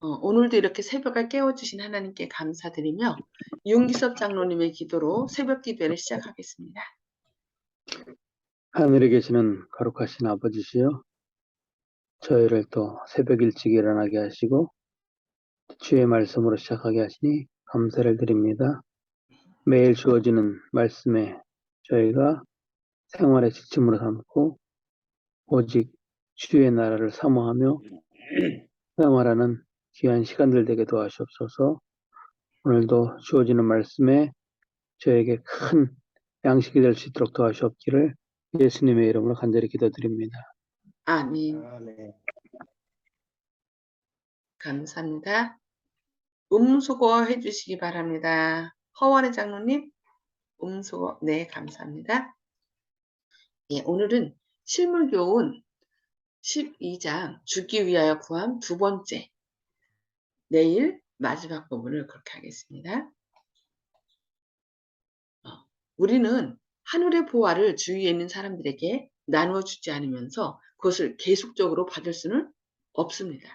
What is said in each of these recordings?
오늘도 이렇게 새벽을 깨워주신 하나님께 감사드리며 윤기섭 장로님의 기도로 새벽 기도를 시작하겠습니다. 하늘에 계시는 거룩하신 아버지시여, 저희를 또 새벽 일찍 일어나게 하시고 주의 말씀으로 시작하게 하시니 감사를 드립니다. 매일 주어지는 말씀에 저희가 생활의 지침으로 삼고 오직 주의 나라를 사모하며 생활하는 귀한 시간들 되게 도와주옵소서. 오늘도 주어지는 말씀에 저에게 큰 양식이 될 수 있도록 도와주옵기를 예수님의 이름으로 간절히 기도드립니다. 아멘. 감사합니다. 음수거 해주시기 바랍니다. 허원의 장로님, 음수거, 네, 감사합니다. 예, 오늘은 실물교훈 12장 죽기 위하여 구함 두 번째, 내일 마지막 부분을 그렇게 하겠습니다. 우리는 하늘의 보화를 주위에 있는 사람들에게 나누어 주지 않으면서 그것을 계속적으로 받을 수는 없습니다.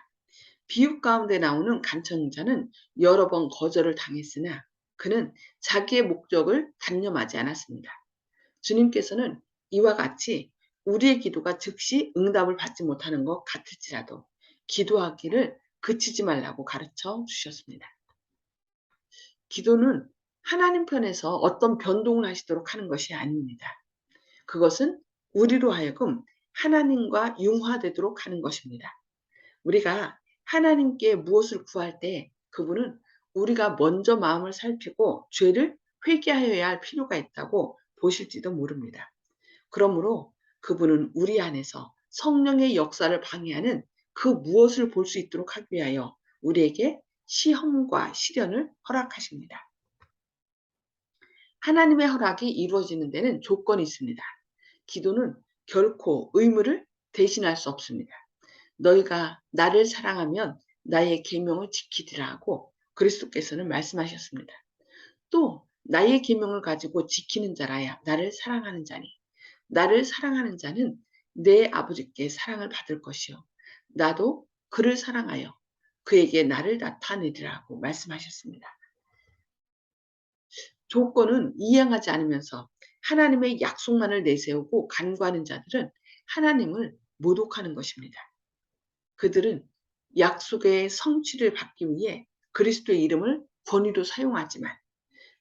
비유 가운데 나오는 간청자는 여러 번 거절을 당했으나 그는 자기의 목적을 단념하지 않았습니다. 주님께서는 이와 같이 우리의 기도가 즉시 응답을 받지 못하는 것 같을지라도 기도하기를 그치지 말라고 가르쳐 주셨습니다. 기도는 하나님 편에서 어떤 변동을 하시도록 하는 것이 아닙니다. 그것은 우리로 하여금 하나님과 융화되도록 하는 것입니다. 우리가 하나님께 무엇을 구할 때 그분은 우리가 먼저 마음을 살피고 죄를 회개하여야 할 필요가 있다고 보실지도 모릅니다. 그러므로 그분은 우리 안에서 성령의 역사를 방해하는 그 무엇을 볼 수 있도록 하기 위하여 우리에게 시험과 시련을 허락하십니다. 하나님의 허락이 이루어지는 데는 조건이 있습니다. 기도는 결코 의무를 대신할 수 없습니다. 너희가 나를 사랑하면 나의 계명을 지키리라 하고 그리스도께서는 말씀하셨습니다. 또 나의 계명을 가지고 지키는 자라야 나를 사랑하는 자니 나를 사랑하는 자는 내 아버지께 사랑을 받을 것이요 나도 그를 사랑하여 그에게 나를 나타내리라고 말씀하셨습니다. 조건은 이행하지 않으면서 하나님의 약속만을 내세우고 간구하는 자들은 하나님을 모독하는 것입니다. 그들은 약속의 성취를 받기 위해 그리스도의 이름을 권위로 사용하지만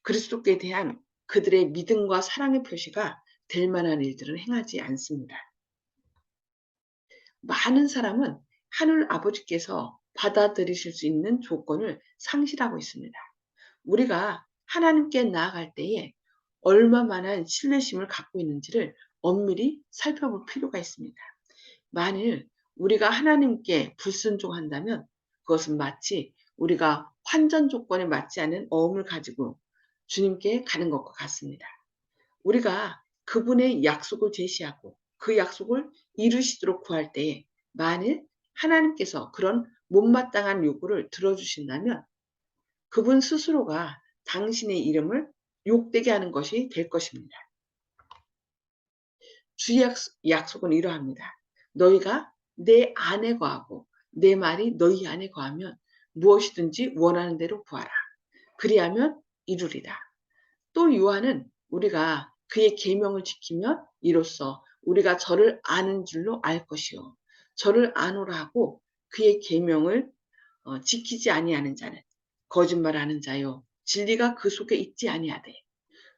그리스도께 대한 그들의 믿음과 사랑의 표시가 될 만한 일들은 행하지 않습니다. 많은 사람은 하늘 아버지께서 받아들이실 수 있는 조건을 상실하고 있습니다. 우리가 하나님께 나아갈 때에 얼마만한 신뢰심을 갖고 있는지를 엄밀히 살펴볼 필요가 있습니다. 만일 우리가 하나님께 불순종한다면 그것은 마치 우리가 환전 조건에 맞지 않은 어음을 가지고 주님께 가는 것과 같습니다. 우리가 그분의 약속을 제시하고 그 약속을 이루시도록 구할 때에 만일 하나님께서 그런 못마땅한 요구를 들어주신다면 그분 스스로가 당신의 이름을 욕되게 하는 것이 될 것입니다. 주의 약속은 이러합니다. 너희가 내 안에 거하고 내 말이 너희 안에 거하면 무엇이든지 원하는 대로 구하라. 그리하면 이루리라. 또 요한은 우리가 그의 계명을 지키면 이로써 우리가 저를 아는 줄로 알 것이요. 저를 아노라 하고 그의 계명을 지키지 아니하는 자는 거짓말하는 자요. 진리가 그 속에 있지 아니하되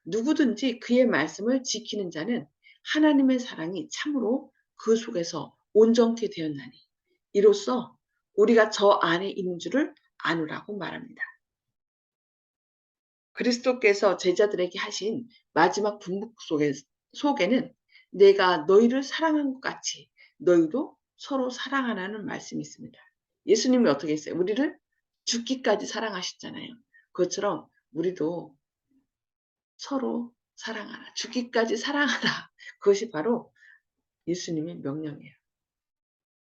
누구든지 그의 말씀을 지키는 자는 하나님의 사랑이 참으로 그 속에서 온전케 되었나니 이로써 우리가 저 안에 있는 줄을 아노라고 말합니다. 그리스도께서 제자들에게 하신 마지막 분국 속에는 내가 너희를 사랑한 것 같이 너희도 서로 사랑하라는 말씀이 있습니다. 예수님이 어떻게 했어요? 우리를 죽기까지 사랑하셨잖아요. 그것처럼 우리도 서로 사랑하라. 죽기까지 사랑하라. 그것이 바로 예수님의 명령이에요.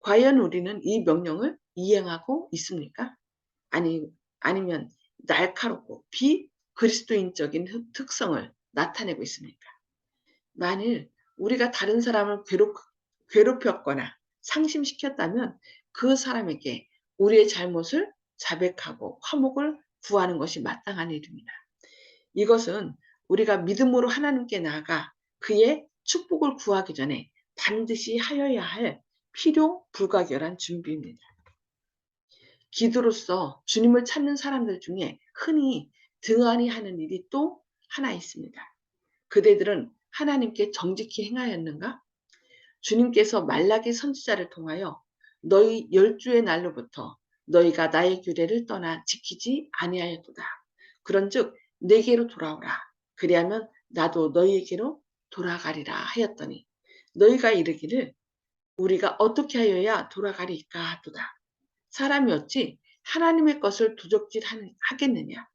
과연 우리는 이 명령을 이행하고 있습니까? 아니면 날카롭고 비그리스도인적인 특성을 나타내고 있습니까? 만일 우리가 다른 사람을 괴롭혔거나 상심시켰다면 그 사람에게 우리의 잘못을 자백하고 화목을 구하는 것이 마땅한 일입니다. 이것은 우리가 믿음으로 하나님께 나아가 그의 축복을 구하기 전에 반드시 하여야 할 필요 불가결한 준비입니다. 기도로서 주님을 찾는 사람들 중에 흔히 등한히 하는 일이 또 하나 있습니다. 그대들은 하나님께 정직히 행하였는가? 주님께서 말라기 선지자를 통하여 너희 열주의 날로부터 너희가 나의 규례를 떠나 지키지 아니하였도다. 그런즉 내게로 돌아오라. 그리하면 나도 너희에게로 돌아가리라 하였더니 너희가 이르기를 우리가 어떻게 하여야 돌아가리까 하도다. 사람이 어찌 하나님의 것을 도적질하겠느냐.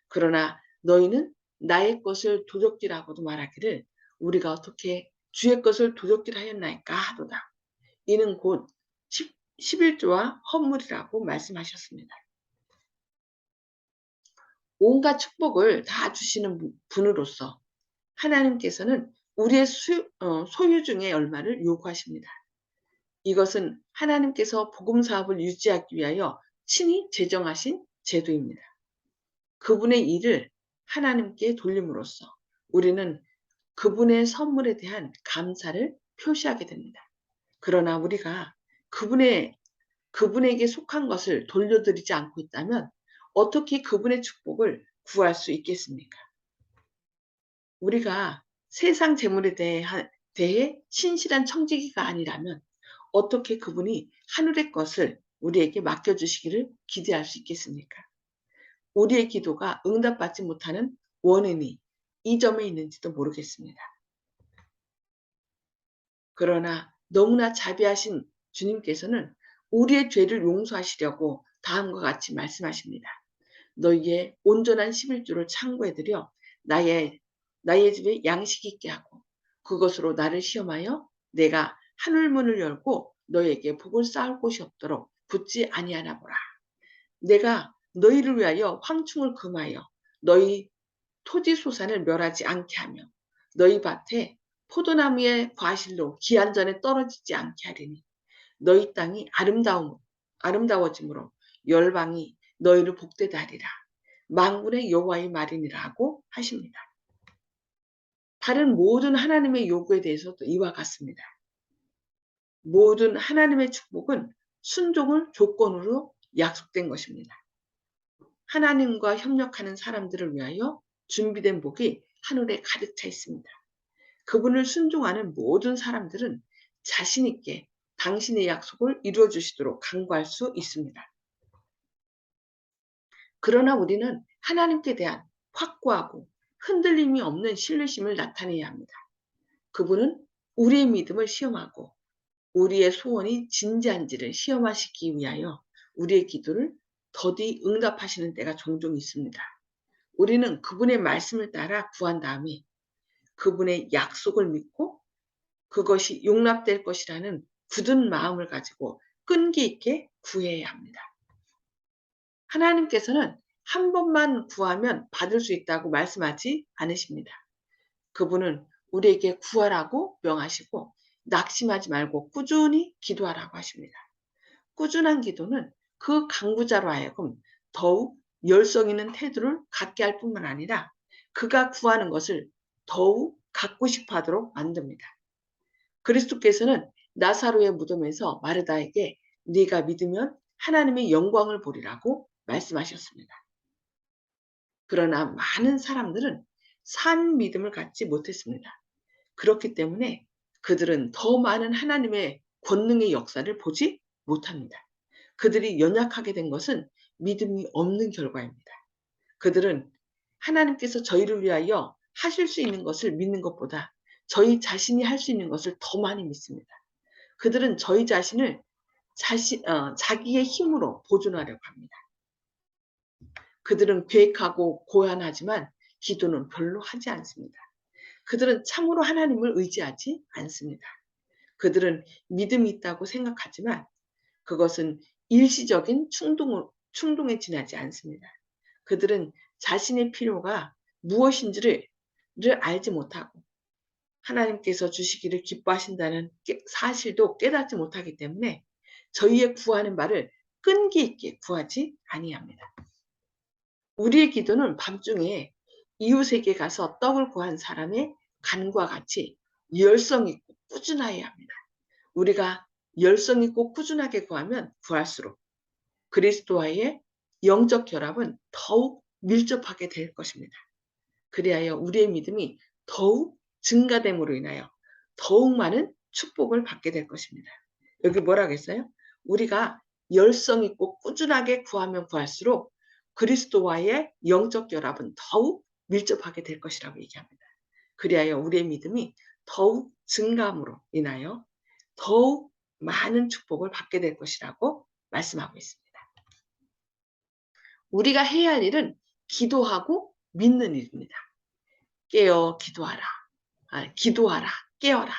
그러나 너희는 나의 것을 도적질하고도 말하기를 우리가 어떻게 주의 것을 도적질하였나이까 하도다. 이는 곧 11조와 헌물이라고 말씀하셨습니다. 온갖 축복을 다 주시는 분으로서 하나님께서는 우리의 소유 중의 얼마를 요구하십니다. 이것은 하나님께서 복음 사업을 유지하기 위하여 친히 제정하신 제도입니다. 그분의 일을 하나님께 돌림으로써 우리는 그분의 선물에 대한 감사를 표시하게 됩니다. 그러나 우리가 그분에게 속한 것을 돌려드리지 않고 있다면 어떻게 그분의 축복을 구할 수 있겠습니까? 우리가 세상 재물에 대해 신실한 청지기가 아니라면 어떻게 그분이 하늘의 것을 우리에게 맡겨주시기를 기대할 수 있겠습니까? 우리의 기도가 응답받지 못하는 원인이 이 점에 있는지도 모르겠습니다. 그러나 너무나 자비하신 주님께서는 우리의 죄를 용서하시려고 다음과 같이 말씀하십니다. 너희의 온전한 11조를 창고해드려 나의 집에 양식 있게 하고 그것으로 나를 시험하여 내가 하늘문을 열고 너희에게 복을 쌓을 곳이 없도록 붙지 아니하나 보라. 내가 너희를 위하여 황충을 금하여 너희 토지 소산을 멸하지 않게 하며 너희 밭에 포도나무의 과실로 기한전에 떨어지지 않게 하리니 너희 땅이 아름다워짐으로 열방이 너희를 복되다 하리라. 만군의 여호와의 말이니라고 하십니다. 다른 모든 하나님의 요구에 대해서도 이와 같습니다. 모든 하나님의 축복은 순종을 조건으로 약속된 것입니다. 하나님과 협력하는 사람들을 위하여 준비된 복이 하늘에 가득 차 있습니다. 그분을 순종하는 모든 사람들은 자신 있게 당신의 약속을 이루어 주시도록 간구할 수 있습니다. 그러나 우리는 하나님께 대한 확고하고 흔들림이 없는 신뢰심을 나타내야 합니다. 그분은 우리의 믿음을 시험하고 우리의 소원이 진지한지를 시험하시기 위하여 우리의 기도를 더디 응답하시는 때가 종종 있습니다. 우리는 그분의 말씀을 따라 구한 다음에 그분의 약속을 믿고 그것이 용납될 것이라는 굳은 마음을 가지고 끈기 있게 구해야 합니다. 하나님께서는 한 번만 구하면 받을 수 있다고 말씀하지 않으십니다. 그분은 우리에게 구하라고 명하시고 낙심하지 말고 꾸준히 기도하라고 하십니다. 꾸준한 기도는 그 강구자로 하여금 더욱 열성 있는 태도를 갖게 할 뿐만 아니라 그가 구하는 것을 더욱 갖고 싶어 하도록 만듭니다. 그리스도께서는 나사로의 무덤에서 마르다에게 네가 믿으면 하나님의 영광을 보리라고 말씀하셨습니다. 그러나 많은 사람들은 산 믿음을 갖지 못했습니다. 그렇기 때문에 그들은 더 많은 하나님의 권능의 역사를 보지 못합니다. 그들이 연약하게 된 것은 믿음이 없는 결과입니다. 그들은 하나님께서 저희를 위하여 하실 수 있는 것을 믿는 것보다 저희 자신이 할 수 있는 것을 더 많이 믿습니다. 그들은 저희 자신을 자기의 힘으로 보존하려고 합니다. 그들은 계획하고 고안하지만 기도는 별로 하지 않습니다. 그들은 참으로 하나님을 의지하지 않습니다. 그들은 믿음이 있다고 생각하지만 그것은 일시적인 충동에 지나지 않습니다. 그들은 자신의 필요가 무엇인지를 알지 못하고 하나님께서 주시기를 기뻐하신다는 사실도 깨닫지 못하기 때문에 저희의 구하는 바를 끈기 있게 구하지 아니합니다. 우리의 기도는 밤중에 이웃에게 가서 떡을 구한 사람의 간과 같이 열성 있고 꾸준해야 합니다. 우리가 열성 있고 꾸준하게 구하면 구할수록 그리스도와의 영적 결합은 더욱 밀접하게 될 것입니다. 그리하여 우리의 믿음이 더욱 증가됨으로 인하여 더욱 많은 축복을 받게 될 것입니다. 여기 뭐라고 했어요? 우리가 열성 있고 꾸준하게 구하면 구할수록 그리스도와의 영적 결합은 더욱 밀접하게 될 것이라고 얘기합니다. 그리하여 우리의 믿음이 더욱 증가함으로 인하여 더욱 많은 축복을 받게 될 것이라고 말씀하고 있습니다. 우리가 해야 할 일은 기도하고 믿는 일입니다. 깨어 기도하라. 기도하라. 깨어라.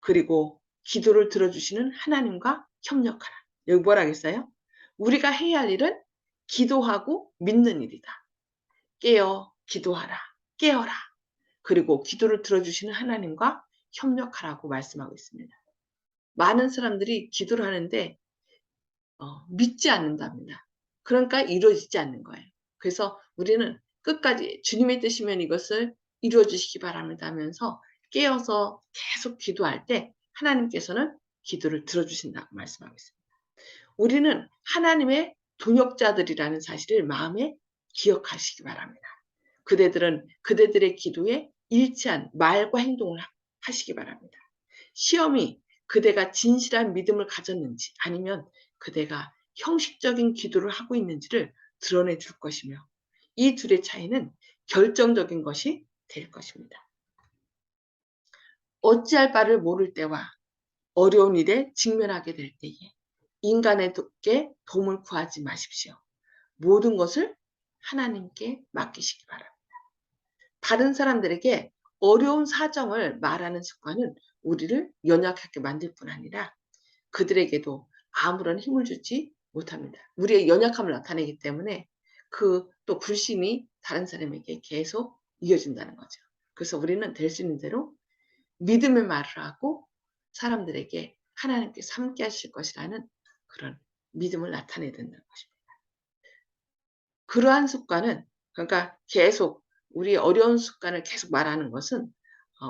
그리고 기도를 들어주시는 하나님과 협력하라. 여기 뭐라 했어요? 우리가 해야 할 일은 기도하고 믿는 일이다. 깨어 기도하라. 깨어라. 그리고 기도를 들어주시는 하나님과 협력하라고 말씀하고 있습니다. 많은 사람들이 기도를 하는데 믿지 않는답니다. 그러니까 이루어지지 않는 거예요. 그래서 우리는 끝까지 주님의 뜻이면 이것을 이루어 주시기 바랍니다 하면서 깨어서 계속 기도할 때 하나님께서는 기도를 들어주신다고 말씀하고 있습니다. 우리는 하나님의 동역자들이라는 사실을 마음에 기억하시기 바랍니다. 그대들은 그대들의 기도에 일치한 말과 행동을 하시기 바랍니다. 시험이 그대가 진실한 믿음을 가졌는지 아니면 그대가 형식적인 기도를 하고 있는지를 드러내 줄 것이며 이 둘의 차이는 결정적인 것이 될 것입니다. 어찌할 바를 모를 때와 어려운 일에 직면하게 될 때에 인간에게 도움을 구하지 마십시오. 모든 것을 하나님께 맡기시기 바랍니다. 다른 사람들에게 어려운 사정을 말하는 습관은 우리를 연약하게 만들 뿐 아니라 그들에게도 아무런 힘을 주지 못합니다. 우리의 연약함을 나타내기 때문에 또 불신이 다른 사람에게 계속 이어진다는 거죠. 그래서 우리는 될 수 있는 대로 믿음의 말을 하고 사람들에게 하나님께서 함께 하실 것이라는 그런 믿음을 나타내야 된다는 것입니다. 그러한 습관은 그러니까 계속 우리의 어려운 습관을 계속 말하는 것은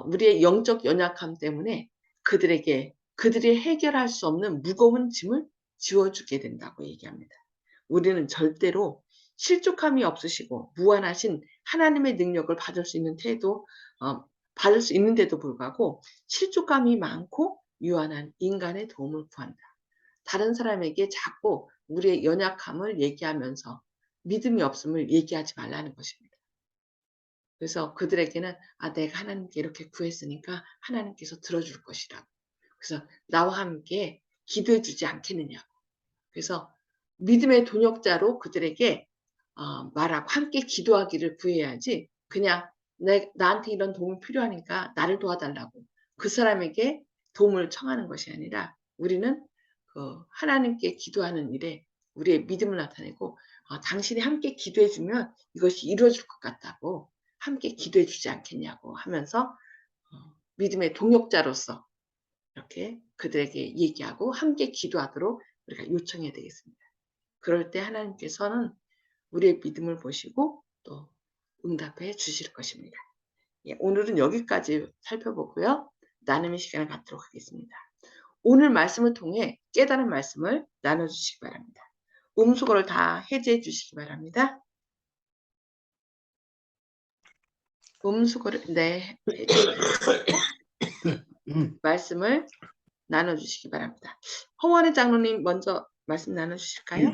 우리의 영적 연약함 때문에 그들이 해결할 수 없는 무거운 짐을 지워주게 된다고 얘기합니다. 우리는 절대로 실족함이 없으시고 무한하신 하나님의 능력을 받을 수 있는데도 불구하고 실족감이 많고 유한한 인간의 도움을 구한다. 다른 사람에게 자꾸 우리의 연약함을 얘기하면서 믿음이 없음을 얘기하지 말라는 것입니다. 그래서 그들에게는 내가 하나님께 이렇게 구했으니까 하나님께서 들어줄 것이라고. 그래서 나와 함께 기도해 주지 않겠느냐고. 그래서 믿음의 동역자로 그들에게 말하고 함께 기도하기를 구해야지 그냥 나한테 이런 도움이 필요하니까 나를 도와달라고 그 사람에게 도움을 청하는 것이 아니라 우리는 하나님께 기도하는 일에 우리의 믿음을 나타내고 당신이 함께 기도해 주면 이것이 이루어질 것 같다고 함께 기도해 주지 않겠냐고 하면서 믿음의 동역자로서 이렇게 그들에게 얘기하고 함께 기도하도록 우리가 요청해야 되겠습니다. 그럴 때 하나님께서는 우리의 믿음을 보시고 또 응답해 주실 것입니다. 오늘은 여기까지 살펴보고요. 나눔의 시간을 갖도록 하겠습니다. 오늘 말씀을 통해 깨달은 말씀을 나눠주시기 바랍니다. 음수거를 다 해제해 주시기 바랍니다. 음수거를 해제해 주시고 말씀을 나눠주시기 바랍니다. 허원의 장로님 먼저 말씀 나눠주실까요?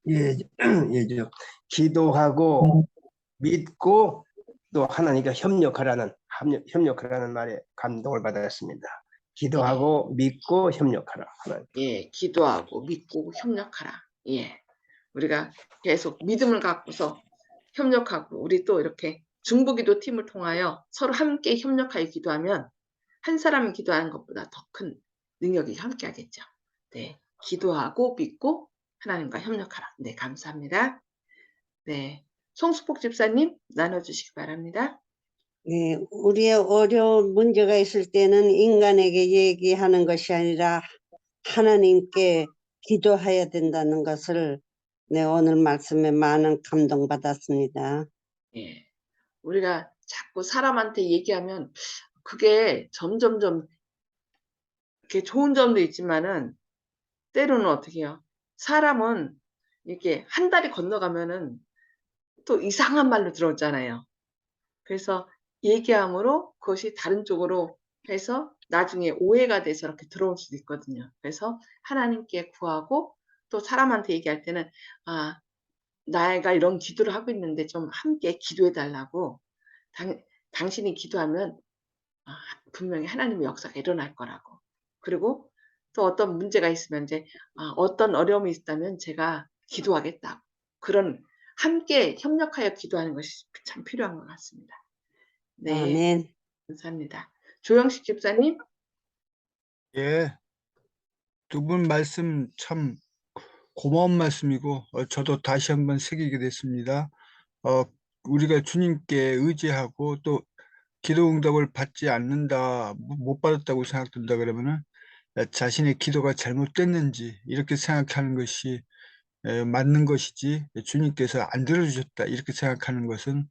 예, 기도하고 믿고 또 하나님과 협력하라는 말에 감동을 받았습니다. 기도하고 믿고 협력하라. 하나님. 예, 기도하고 믿고 협력하라. 예, 우리가 계속 믿음을 갖고서 협력하고 우리 또 이렇게 중보기도 팀을 통하여 서로 함께 협력하여 기도하면 한 사람이 기도하는 것보다 더 큰 능력이 함께 하겠죠. 네, 기도하고 믿고 하나님과 협력하라. 네, 감사합니다. 네, 송수복 집사님 나눠주시기 바랍니다. 네, 우리의 어려운 문제가 있을 때는 인간에게 얘기하는 것이 아니라 하나님께 기도해야 된다는 것을 오늘 말씀에 많은 감동받았습니다. 예. 우리가 자꾸 사람한테 얘기하면 그게 점점점 이렇게 좋은 점도 있지만은 때로는 어떻게 해요? 사람은 이렇게 한 달이 건너가면은 또 이상한 말로 들어오잖아요. 그래서 얘기함으로 그것이 다른 쪽으로 해서 나중에 오해가 돼서 이렇게 들어올 수도 있거든요. 그래서 하나님께 구하고 또 사람한테 얘기할 때는 아, 내가 이런 기도를 하고 있는데 좀 함께 기도해 달라고 당신이 기도하면 분명히 하나님의 역사가 일어날 거라고. 그리고 또 어떤 문제가 있으면 이제 어떤 어려움이 있다면 제가 기도하겠다고. 그런 함께 협력하여 기도하는 것이 참 필요한 것 같습니다. 네, 아멘. 감사합니다. 조영식 집사님. 예, 두 분 말씀 참 고마운 말씀이고 저도 다시 한번 새기게 됐습니다. 우리가 주님께 의지하고 또 기도 응답을 받지 않는다, 못 받았다고 생각된다 그러면은 자신의 기도가 잘못됐는지 이렇게 생각하는 것이 맞는 것이지, 주님께서 안 들어주셨다 이렇게 생각하는 것은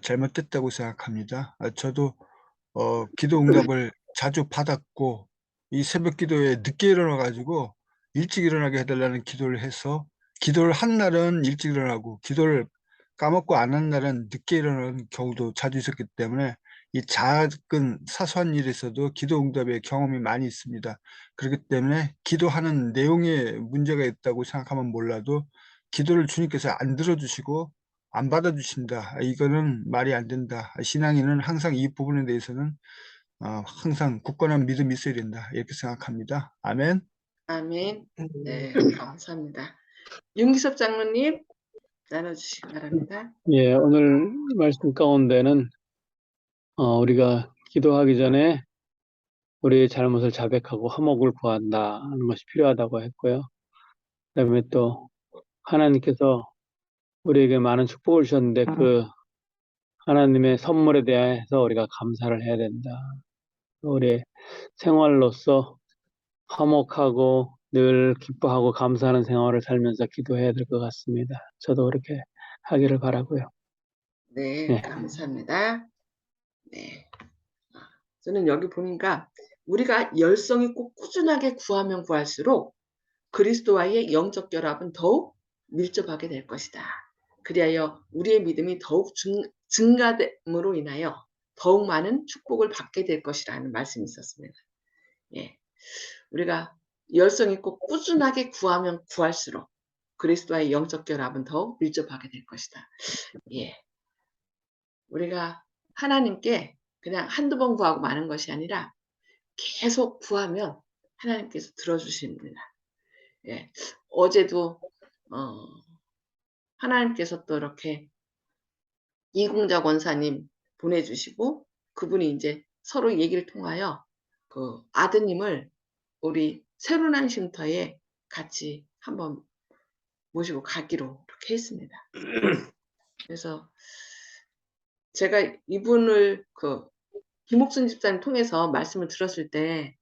잘못됐다고 생각합니다. 저도 기도 응답을 자주 받았고 이 새벽 기도에 늦게 일어나 가지고 일찍 일어나게 해달라는 기도를 해서 기도를 한 날은 일찍 일어나고 기도를 까먹고 안 한 날은 늦게 일어나는 경우도 자주 있었기 때문에 이 작은 사소한 일에서도 기도 응답의 경험이 많이 있습니다. 그렇기 때문에 기도하는 내용에 문제가 있다고 생각하면 몰라도 기도를 주님께서 안 들어주시고 안 받아주신다, 이거는 말이 안 된다. 신앙인은 항상 이 부분에 대해서는 항상 굳건한 믿음이 있어야 된다, 이렇게 생각합니다. 아멘. 아멘. 네, 감사합니다. 윤기섭 장로님 나눠주시기 바랍니다. 예, 오늘 말씀 가운데는 우리가 기도하기 전에 우리의 잘못을 자백하고 화목을 구한다는 것이 필요하다고 했고요. 그다음에 또 하나님께서 우리에게 많은 축복을 주셨는데 그 하나님의 선물에 대해서 우리가 감사를 해야 된다. 우리의 생활로서 화목하고 늘 기뻐하고 감사하는 생활을 살면서 기도해야 될 것 같습니다. 저도 그렇게 하기를 바라고요. 네, 네. 감사합니다. 네. 저는 여기 보니까 우리가 열성이 꼭 꾸준하게 구하면 구할수록 그리스도와의 영적 결합은 더욱 밀접하게 될 것이다. 그리하여 우리의 믿음이 더욱 증가됨으로 인하여 더욱 많은 축복을 받게 될 것이라는 말씀이 있었습니다. 예. 우리가 열성이 꼭 꾸준하게 구하면 구할수록 그리스도와의 영적 결합은 더욱 밀접하게 될 것이다. 예. 우리가 하나님께 그냥 한두 번 구하고 마는 것이 아니라 계속 구하면 하나님께서 들어주십니다. 예. 어제도 하나님께서 또 이렇게 이공자 권사님 보내주시고 그분이 이제 서로 얘기를 통하여 그 아드님을 우리 새로운 쉼터에 같이 한번 모시고 가기로 이렇게 했습니다. 그래서 제가 이분을 김옥순 집사님 통해서 말씀을 들었을 때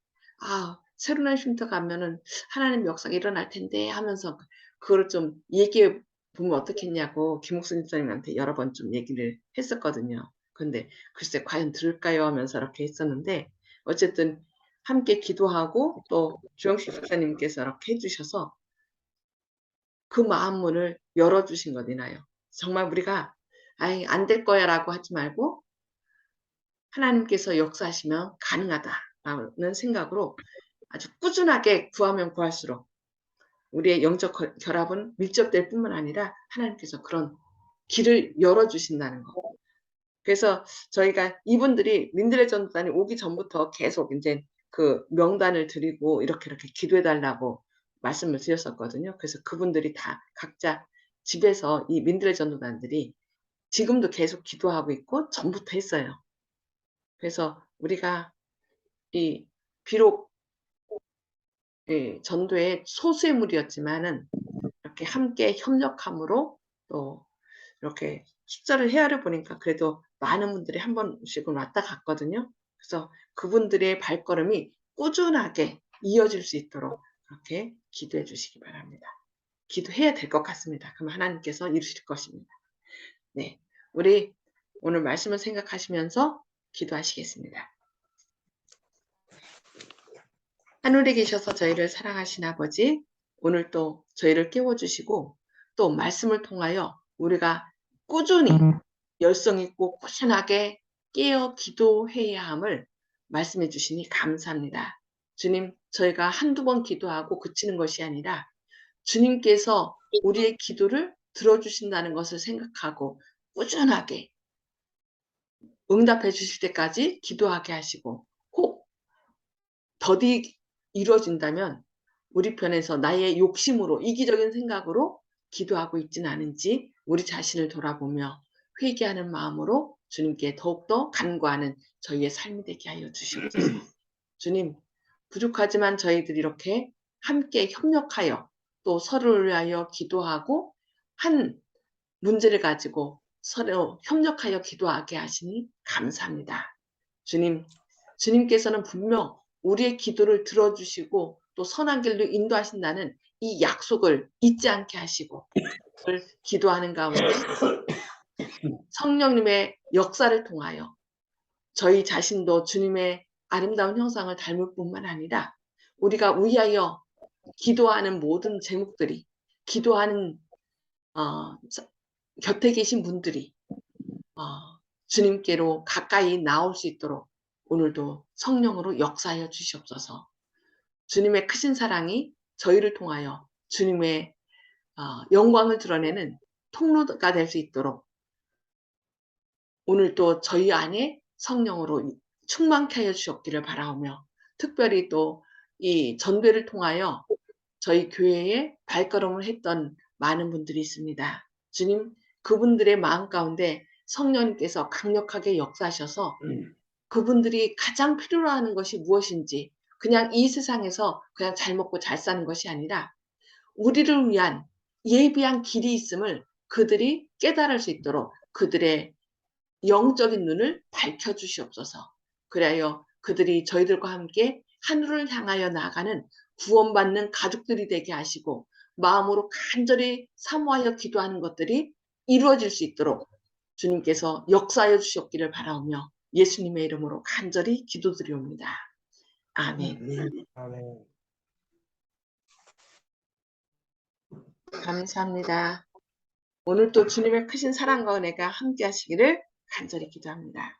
새로운 쉼터 가면은 하나님 역사가 일어날 텐데 하면서 그거를 좀 얘기해 보면 어떻겠냐고 김옥순 집사님한테 여러 번 좀 얘기를 했었거든요. 근데 글쎄 과연 들을까요 하면서 이렇게 했었는데 어쨌든 함께 기도하고 또 주영식 집사님께서 이렇게 해주셔서 그 마음문을 열어주신 거니나요. 정말 우리가 안 될 거야 라고 하지 말고 하나님께서 역사하시면 가능하다라는 생각으로 아주 꾸준하게 구하면 구할수록 우리의 영적 결합은 밀접될 뿐만 아니라 하나님께서 그런 길을 열어주신다는 거. 그래서 저희가 이분들이 민들레 전도단이 오기 전부터 계속 이제 그 명단을 드리고 이렇게 기도해달라고 말씀을 드렸었거든요. 그래서 그분들이 다 각자 집에서 이 민들레 전도단들이 지금도 계속 기도하고 있고 전부터 했어요. 그래서 우리가 비록 전도의 소수의 무리였지만은 이렇게 함께 협력함으로 또 이렇게 축사를 헤아려 보니까 그래도 많은 분들이 한 번씩은 왔다 갔거든요. 그래서 그분들의 발걸음이 꾸준하게 이어질 수 있도록 그렇게 기도해 주시기 바랍니다. 기도해야 될 것 같습니다. 그럼 하나님께서 이루실 것입니다. 네, 우리 오늘 말씀을 생각하시면서 기도하시겠습니다. 하늘에 계셔서 저희를 사랑하신 아버지, 오늘 또 저희를 깨워주시고 또 말씀을 통하여 우리가 꾸준히 열성 있고 꾸준하게 깨어 기도해야 함을 말씀해 주시니 감사합니다. 주님, 저희가 한두 번 기도하고 그치는 것이 아니라 주님께서 우리의 기도를 들어주신다는 것을 생각하고 꾸준하게 응답해 주실 때까지 기도하게 하시고 혹 더디 이루어진다면 우리 편에서 나의 욕심으로 이기적인 생각으로 기도하고 있지는 않은지 우리 자신을 돌아보며 회개하는 마음으로 주님께 더욱더 간구하는 저희의 삶이 되게 하여 주시옵소서. 주님, 부족하지만 저희들이 이렇게 함께 협력하여 또 서로를 위하여 기도하고 한 문제를 가지고 서로 협력하여 기도하게 하시니 감사합니다. 주님, 주님께서는 분명 우리의 기도를 들어주시고 또 선한 길로 인도하신다는 이 약속을 잊지 않게 하시고 기도하는 가운데 성령님의 역사를 통하여 저희 자신도 주님의 아름다운 형상을 닮을 뿐만 아니라 우리가 위하여 기도하는 모든 제목들이 기도하는 곁에 계신 분들이 주님께로 가까이 나올 수 있도록 오늘도 성령으로 역사하여 주시옵소서. 주님의 크신 사랑이 저희를 통하여 주님의 영광을 드러내는 통로가 될 수 있도록 오늘도 저희 안에 성령으로 충만케 하여 주셨기를 바라오며 특별히 또 이 전도를 통하여 저희 교회에 발걸음을 했던 많은 분들이 있습니다. 주님, 그분들의 마음 가운데 성령님께서 강력하게 역사하셔서 그분들이 가장 필요로 하는 것이 무엇인지 그냥 이 세상에서 그냥 잘 먹고 잘 사는 것이 아니라 우리를 위한 예비한 길이 있음을 그들이 깨달을 수 있도록 그들의 영적인 눈을 밝혀주시옵소서. 그래야 그들이 저희들과 함께 하늘을 향하여 나아가는 구원받는 가족들이 되게 하시고 마음으로 간절히 사모하여 기도하는 것들이 이루어질 수 있도록 주님께서 역사하여 주셨기를 바라오며 예수님의 이름으로 간절히 기도드리옵니다. 아멘. 아멘. 감사합니다. 오늘 또 주님의 크신 사랑과 은혜가 함께 하시기를 간절히 기도합니다.